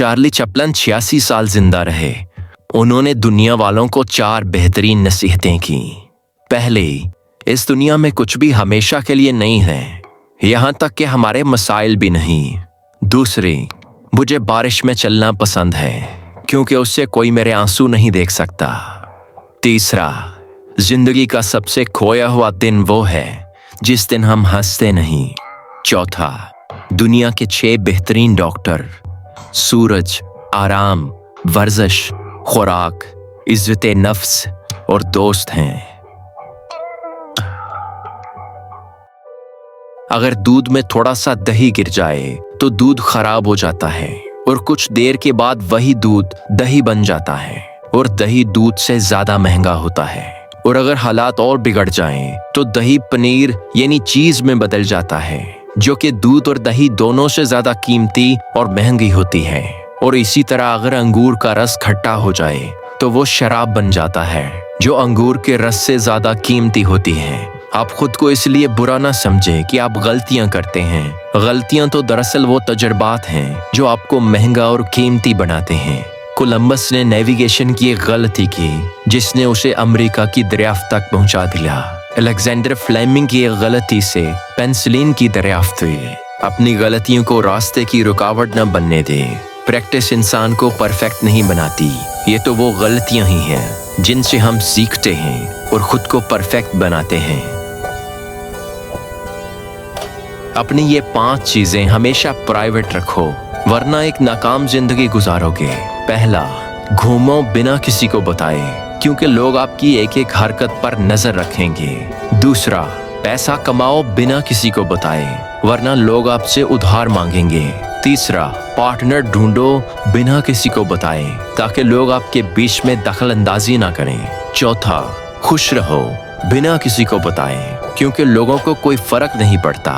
Charlie Chaplin 86 साल जिंदा रहे। उन्होंने दुनिया वालों को 4 बेहतरीन नसीहतें की। पहली, इस दुनिया में कुछ भी हमेशा के लिए नहीं है, यहाँ तक कि हमारे मसाइल भी नहीं। दूसरी, मुझे बारिश में चलना पसंद है क्योंकि उससे कोई मेरे आंसू नहीं देख सकता। तीसरा, जिंदगी का सबसे खोया हुआ दिन वो है जिस दिन हम हंसते नहीं। चौथा, दुनिया के 6 बेहतरीन डॉक्टर सूरज, आराम, वर्जिश, खुराक, इज्जत नफ्स और दोस्त हैं। अगर दूध में थोड़ा सा दही गिर जाए तो दूध खराब हो जाता है और कुछ देर के बाद वही दूध दही बन जाता है और दही दूध से ज्यादा महंगा होता है। और अगर हालात और बिगड़ जाएं तो दही पनीर यानी चीज में बदल जाता है, जो कि दूध और दही दोनों से ज्यादा कीमती और महंगी होती है। और इसी तरह अगर अंगूर का रस खट्टा हो जाए तो वो शराब बन जाता है, जो अंगूर के रस से ज्यादा कीमती होती है। आप खुद को इसलिए बुरा ना समझें कि आप गलतियां करते हैं। गलतियां तो दरअसल वो तजुर्बात हैं जो आपको महंगा और कीमती बनाते हैं। कोलंबस ने नेविगेशन की एक गलती की जिसने उसे अमेरिका की दरियाफ्त तक पहुंचा दिया। अलेक्जेंडर फ्लेमिंग की एक गलती से पेनिसिलिन की दरियाफ्त हुई। अपनी गलतियों को रास्ते की रुकावट न बनने दे। प्रैक्टिस इंसान को परफेक्ट नहीं बनाती, ये तो वो गलतियां ही हैं जिनसे हम सीखते हैं और खुद को परफेक्ट बनाते हैं। अपनी ये 5 चीजें हमेशा प्राइवेट रखो, वरना एक नाकाम जिंदगी गुजारोगे। पहला, घूमो बिना किसी को बताए, क्योंकि लोग आपकी एक एक हरकत पर नजर रखेंगे। दूसरा, पैसा कमाओ बिना किसी को बताए, वरना लोग आपसे उधार मांगेंगे। तीसरा, पार्टनर ढूंढो बिना किसी को बताए, ताकि लोग आपके बीच में दखल अंदाजी ना करें। चौथा, खुश रहो बिना किसी को बताए, क्योंकि लोगों को कोई फर्क नहीं पड़ता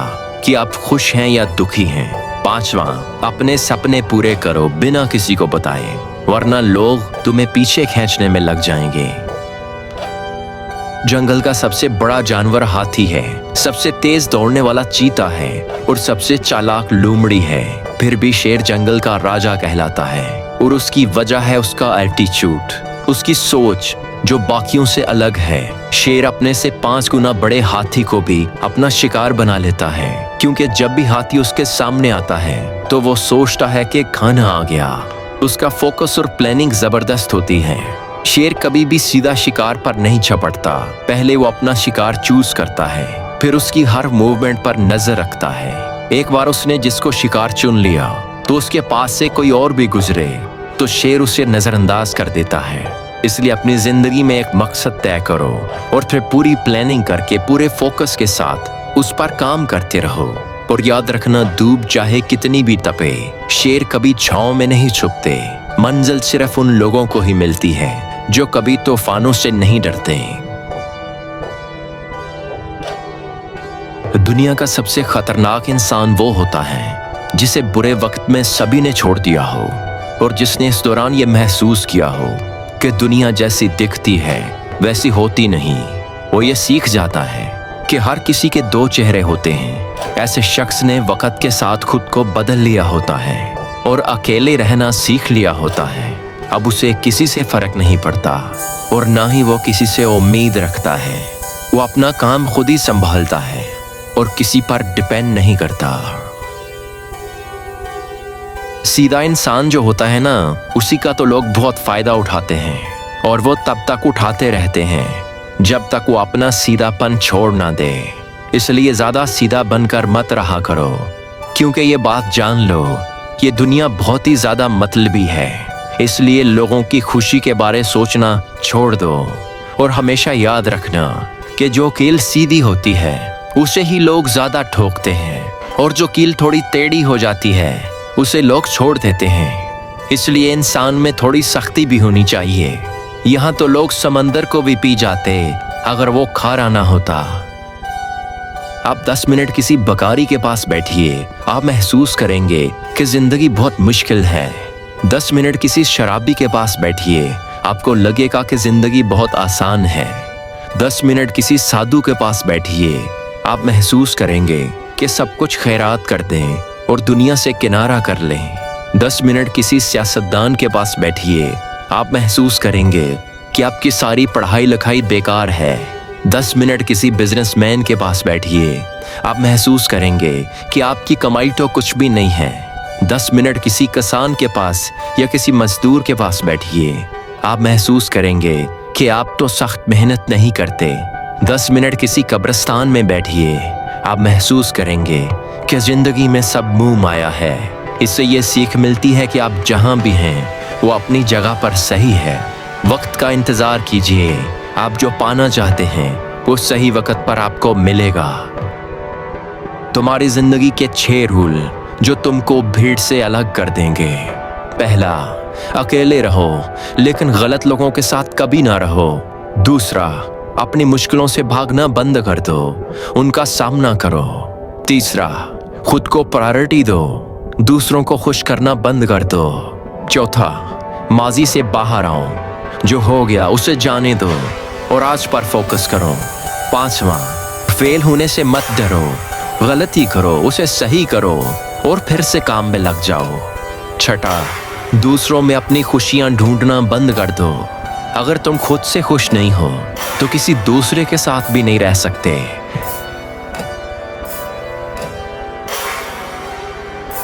कि आप खुश हैं या दुखी हैं। पांचवा, अपने सपने पूरे करो बिना किसी को बताए, वरना लोग तुम्हें पीछे खींचने में लग जाएंगे। जंगल का सबसे बड़ा जानवर हाथी है, सबसे तेज दौड़ने वाला चीता है और सबसे चालाक लोमड़ी है। फिर भी शेर जंगल का राजा कहलाता है और उसकी वजह है उसका एटीट्यूड, उसकी सोच जो बाकियों से अलग है। शेर अपने से 5 गुना बड़े हाथी को भी अपना शिकार बना लेता है, क्योंकि जब भी हाथी उसके सामने आता है तो वो सोचता है कि खाना आ गया। उसका फोकस और प्लानिंग जबरदस्त होती है। शेर कभी भी सीधा शिकार पर नहीं झपटता, पहले वो अपना शिकार चूज करता है, फिर उसकी हर मूवमेंट पर नजर रखता है। एक बार उसने जिसको शिकार चुन लिया तो उसके पास से कोई और भी गुजरे तो शेर उसे नजरअंदाज कर देता है। इसलिए अपनी जिंदगी में एक मकसद तय करो और फिर पूरी प्लानिंग करके पूरे फोकस के साथ उस पर काम करते रहो। और याद रखना, धूप चाहे कितनी भी तपे, शेर कभी छांव में नहीं छुपते। मंजिल सिर्फ उन लोगों को ही मिलती है जो कभी तूफानों से नहीं डरते। दुनिया का सबसे खतरनाक इंसान वो होता है जिसे बुरे वक्त में सभी ने छोड़ दिया हो और जिसने इस दौरान ये महसूस किया हो कि दुनिया जैसी दिखती है वैसी होती नहीं। वो ये सीख जाता है कि हर किसी के 2 चेहरे होते हैं। ऐसे शख्स ने वक्त के साथ खुद को बदल लिया होता है और अकेले रहना सीख लिया होता है। अब उसे किसी से फर्क नहीं पड़ता और ना ही वो किसी से उम्मीद रखता है। वो अपना काम खुद ही संभालता है और किसी पर डिपेंड नहीं करता। सीधा इंसान जो होता है ना, उसी का तो लोग बहुत फायदा उठाते हैं और वो तब तक उठाते रहते हैं जब तक वो अपना सीधापन छोड़ ना दे। इसलिए ज्यादा सीधा बनकर मत रहा करो, क्योंकि ये बात जान लो, ये दुनिया बहुत ही ज्यादा मतलबी है। इसलिए लोगों की खुशी के बारे सोचना छोड़ दो और हमेशा याद रखना कि जो कील सीधी होती है उसे ही लोग ज्यादा ठोकते हैं और जो कील थोड़ी टेढ़ी हो जाती है उसे लोग छोड़ देते हैं। इसलिए इंसान में थोड़ी सख्ती भी होनी चाहिए। यहाँ तो लोग समंदर को भी पी जाते अगर वो खारा ना होता। आप 10 मिनट किसी बकारी के पास बैठिए, आप महसूस करेंगे कि जिंदगी बहुत मुश्किल है। 10 मिनट किसी शराबी के पास बैठिए, आपको लगेगा कि जिंदगी बहुत आसान है। 10 मिनट किसी साधु के पास बैठिए, आप महसूस करेंगे कि सब कुछ खैरात कर दें और दुनिया से किनारा कर लें। 10 मिनट किसी सियासतदान के पास बैठिए, आप महसूस करेंगे कि आपकी सारी पढ़ाई लिखाई बेकार है। 10 मिनट किसी बिजनेसमैन के पास बैठिए, आप महसूस करेंगे कि आपकी कमाई तो कुछ भी नहीं है। 10 मिनट किसी किसान के पास या किसी मजदूर के पास बैठिए, आप महसूस करेंगे कि आप तो सख्त मेहनत नहीं करते। 10 मिनट किसी कब्रिस्तान में बैठिए, आप महसूस करेंगे कि जिंदगी में सब मुंह माया है। इससे ये सीख मिलती है कि आप जहां भी हैं वो अपनी जगह पर सही है। वक्त का इंतजार कीजिए, आप जो पाना चाहते हैं वो सही वक्त पर आपको मिलेगा। तुम्हारी जिंदगी के 6 रूल जो तुमको भीड़ से अलग कर देंगे। पहला, अकेले रहो लेकिन गलत लोगों के साथ कभी ना रहो। दूसरा, अपनी मुश्किलों से भागना बंद कर दो, उनका सामना करो। तीसरा, खुद को प्रायोरिटी दो, दूसरों को खुश करना बंद कर दो। चौथा, माजी से बाहर आओ, जो हो गया उसे जाने दो और आज पर फोकस करो। पांचवा, फेल होने से मत डरो, गलती करो, उसे सही करो और फिर से काम में लग जाओ। छठा, दूसरों में अपनी खुशियां ढूंढना बंद कर दो। अगर तुम खुद से खुश नहीं हो तो किसी दूसरे के साथ भी नहीं रह सकते।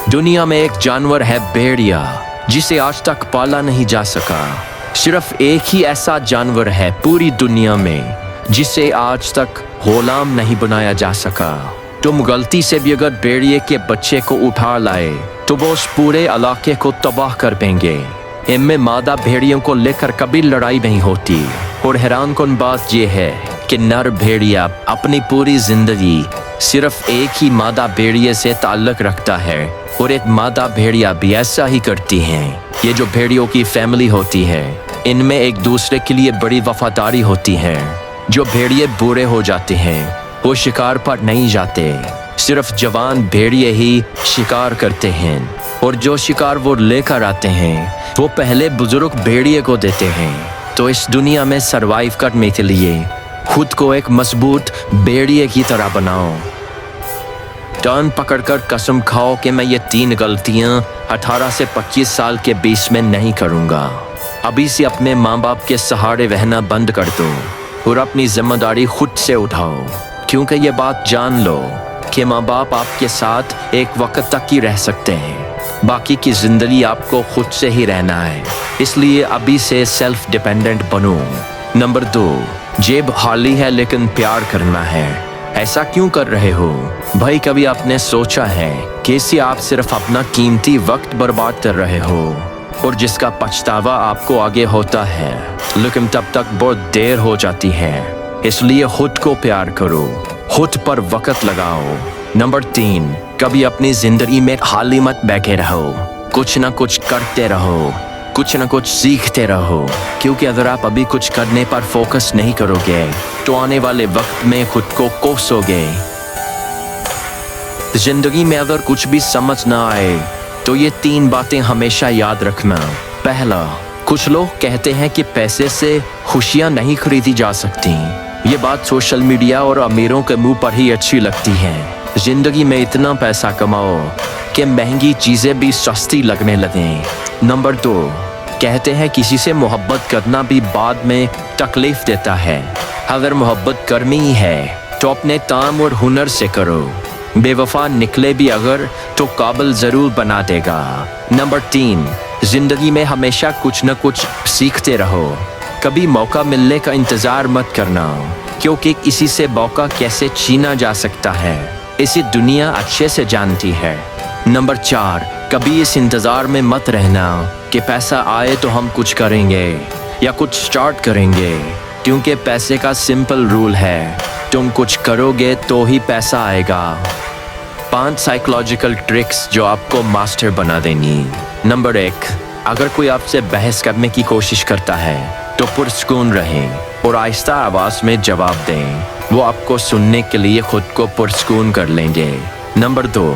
दुनिया में एक जानवर है भेड़िया, जिसे आज तक पाला नहीं जा सका। सिर्फ एक ही ऐसा जानवर है पूरी दुनिया में जिसे आज तक गुलाम नहीं बनाया जा सका। तुम गलती से भी अगर भेड़िए के बच्चे को उठा लाए तो वो उस पूरे इलाके को तबाह कर देंगे। इनमें मादा भेड़ियों को लेकर कभी लड़ाई नहीं होती। और हैरान कुन बात यह है कि नर भेड़िया अपनी पूरी जिंदगी सिर्फ एक ही मादा भेड़िए से ताल्लुक रखता है और एक मादा भेड़िया भी ऐसा ही करती हैं। ये जो भेड़ियों की फैमिली होती है, इनमें एक दूसरे के लिए बड़ी वफादारी होती है। जो भेड़िए बूढ़े हो जाते हैं वो शिकार पर नहीं जाते, सिर्फ जवान भेड़िए ही शिकार करते हैं और जो शिकार वो लेकर आते हैं वो पहले बुजुर्ग भेड़िए को देते हैं। तो इस दुनिया में सरवाइव करने के लिए खुद को एक मजबूत भेड़िए की तरह बनाओ। टर्न पकड़कर कसम खाओ कि मैं ये 3 गलतियां 18 से 25 साल के बीच में नहीं करूँगा। अभी से अपने माँ बाप के सहारे रहना बंद कर दो और अपनी जिम्मेदारी खुद से उठाओ, क्योंकि ये बात जान लो कि माँ बाप आपके साथ एक वक्त तक ही रह सकते हैं, बाकी की जिंदगी आपको खुद से ही रहना है। इसलिए अभी से सेल्फ डिपेंडेंट बनो। नंबर 2, जेब खाली है लेकिन प्यार करना है। ऐसा क्यों कर रहे हो भाई? कभी आपने सोचा है कि इससे आप सिर्फ अपना कीमती वक्त बर्बाद कर रहे हो और जिसका पछतावा आपको आगे होता है, लेकिन तब तक बहुत देर हो जाती है। इसलिए खुद को प्यार करो, खुद पर वक्त लगाओ। नंबर 3, कभी अपनी जिंदगी में खाली मत बैठे रहो, कुछ ना कुछ करते रहो, कुछ ना कुछ सीखते रहो, क्योंकि अगर आप अभी कुछ करने पर फोकस नहीं करोगे तो आने वाले वक्त में खुद को कोसोगे। जिंदगी में अगर कुछ भी समझ ना आए तो ये 3 बातें हमेशा याद रखना। पहला, कुछ लोग कहते हैं कि पैसे से खुशियां नहीं खरीदी जा सकती। ये बात सोशल मीडिया और अमीरों के मुंह पर ही अच्छी लगती है। जिंदगी में इतना पैसा कमाओ कि महंगी चीजें भी सस्ती लगने लगें। नंबर 2, कहते हैं किसी से मोहब्बत करना भी बाद में तकलीफ देता है। अगर मोहब्बत करनी ही है तो अपने काम और हुनर से करो। बेवफा निकले भी अगर तो काबिल जरूर बना देगा। नंबर 3, जिंदगी में हमेशा कुछ न कुछ सीखते रहो। कभी मौका मिलने का इंतजार मत करना, क्योंकि किसी से मौका कैसे छीना जा सकता है इसे दुनिया अच्छे से जानती है। नंबर 4, कभी इस इंतजार में मत रहना कि पैसा आए तो हम कुछ करेंगे या कुछ स्टार्ट करेंगे, क्योंकि पैसे का सिंपल रूल है, तुम कुछ करोगे तो ही पैसा आएगा। 5 साइकोलॉजिकल ट्रिक्स जो आपको मास्टर बना देंगी। नंबर 1, अगर कोई आपसे बहस करने की कोशिश करता है तो पुरस्कून रहें और आहिस्ता आवाज में जवाब दें। वो आपको सुनने के लिए खुद को पुरस्कून कर लेंगे। नंबर 2,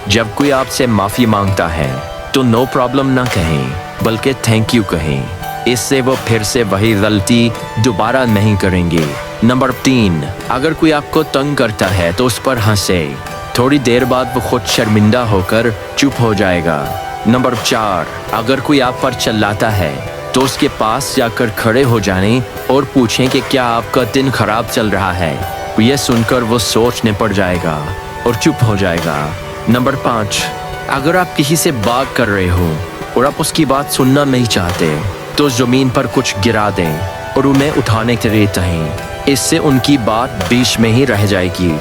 जब कोई आपसे माफ़ी मांगता है तो नो प्रॉब्लम ना कहें, बल्कि थैंक यू कहें। इससे वो फिर से वही गलती दोबारा नहीं करेंगे। नंबर 3, अगर कोई आपको तंग करता है तो उस पर हंसे। थोड़ी देर बाद वो खुद शर्मिंदा होकर चुप हो जाएगा। नंबर 4, अगर कोई आप पर चिल्लाता है तो उसके पास जाकर खड़े हो जाने और पूछें कि क्या आपका दिन खराब चल रहा है। यह सुनकर वो सोचने पड़ जाएगा और चुप हो जाएगा। नंबर 5, अगर आप किसी से बात कर रहे हो और आप उसकी बात सुनना नहीं चाहते तो जमीन पर कुछ गिरा दें और उन्हें उठाने के लिए कहें। इससे उनकी बात बीच में ही रह जाएगी।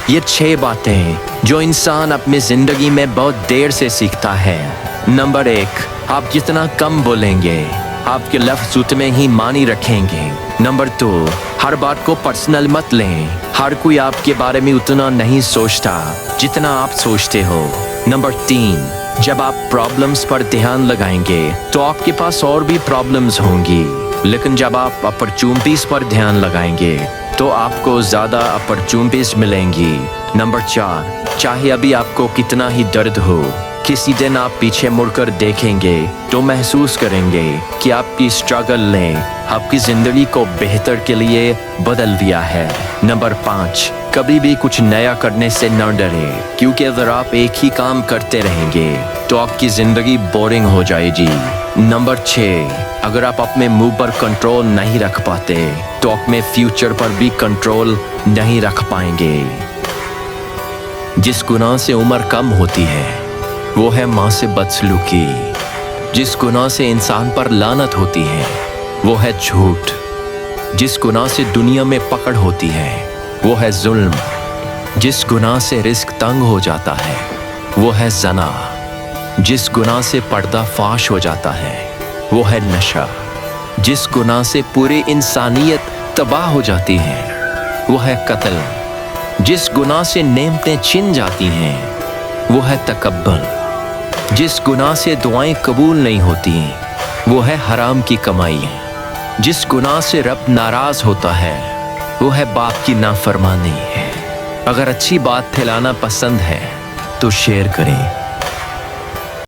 ये 6 बातें जो इंसान अपनी जिंदगी में बहुत देर से सीखता है। नंबर 1, आप जितना कम बोलेंगे आपके लफ्ज़ उतने ही मानी रखेंगे। नंबर 2, हर बात को पर्सनल मत लें। हर कोई आपके बारे में उतना नहीं सोचता जितना आप सोचते हो। नंबर 3, जब आप प्रॉब्लम्स पर ध्यान लगाएंगे तो आपके पास और भी प्रॉब्लम्स होंगी, लेकिन जब आप अपॉर्चुनिटीज पर ध्यान लगाएंगे तो आपको ज़्यादा अपॉर्चुनिटीज मिलेंगी। नंबर 4, चाहे अभी आपको कितना ही दर्द हो, किसी दिन आप पीछे मुड़कर देखेंगे तो महसूस करेंगे कि आपकी स्ट्रगल ने आपकी ज़िंदगी को बेहतर के लिए बदल दिया है। नंबर 5, कभी भी कुछ नया करने से न डरें, क्योंकि अगर आप एक ही काम करते रहेंगे तो आपकी ज़िंदगी बोरिंग हो जाएगी। नंबर 6, अगर आप अपने मुंह पर कंट्रोल नहीं रख पाते तो अपने फ्यूचर पर भी कंट्रोल नहीं रख पाएंगे। जिस गुनाह से उम्र कम होती है वो है माँ से बदसलूकी। जिस गुनाह से इंसान पर लानत होती है वो है झूठ। जिस गुनाह से दुनिया में पकड़ होती है वो है जुल्म। जिस गुनाह से रिस्क तंग हो जाता है वो है ज़ना। जिस गुनाह से पर्दा फाश हो जाता है वो है नशा। जिस गुनाह से पूरी इंसानियत तबाह हो जाती है वो है कत्ल। जिस गुनाह से नेमतें छिन जाती हैं वो है तकब्बुर। जिस गुनाह से दुआएं कबूल नहीं होती वो है हराम की कमाई। जिस गुनाह से रब नाराज होता है वो है बाप की नाफरमानी है। अगर अच्छी बात फैलाना पसंद है तो शेयर करें।